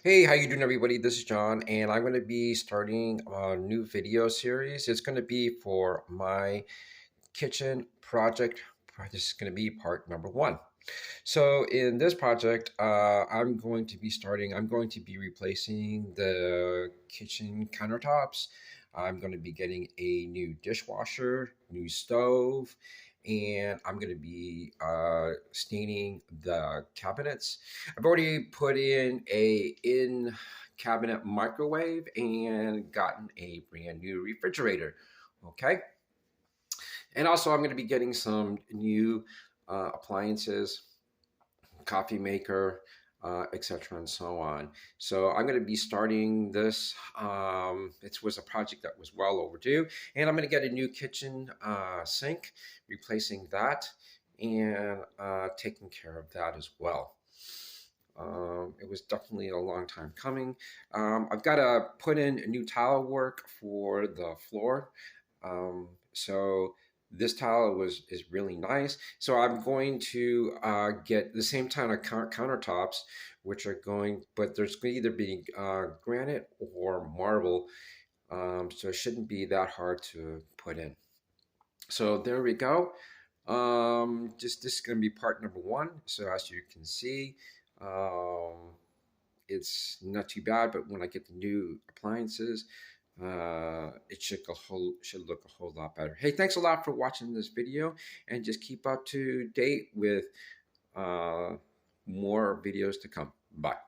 Hey, how you doing, everybody? This is John, and I'm going to be starting a new video series. It's going to be for my kitchen project. This is going to be part number one. So in this project, I'm going to be replacing the kitchen countertops. I'm going to be getting a new dishwasher, new stove, and I'm going to be staining the cabinets. I've already put in a in cabinet microwave and gotten a brand new refrigerator. Okay. And also, I'm going to be getting some new appliances, coffee maker, etc., and so on. So I'm going to be starting this. It was a project that was well overdue, and I'm going to get a new kitchen sink, replacing that, and taking care of that as well. It was definitely a long time coming. I've got to put in new tile work for the floor. So this tile is really nice. So I'm going to get the same kind of countertops, which are going, but there's going to either be granite or marble. So it shouldn't be that hard to put in. So there we go. Just this is going to be part number one. So as you can see, um, it's not too bad. But when I get the new appliances, it should look a whole lot better. Hey, thanks a lot for watching this video, and just keep up to date with uh, more videos to come. Bye.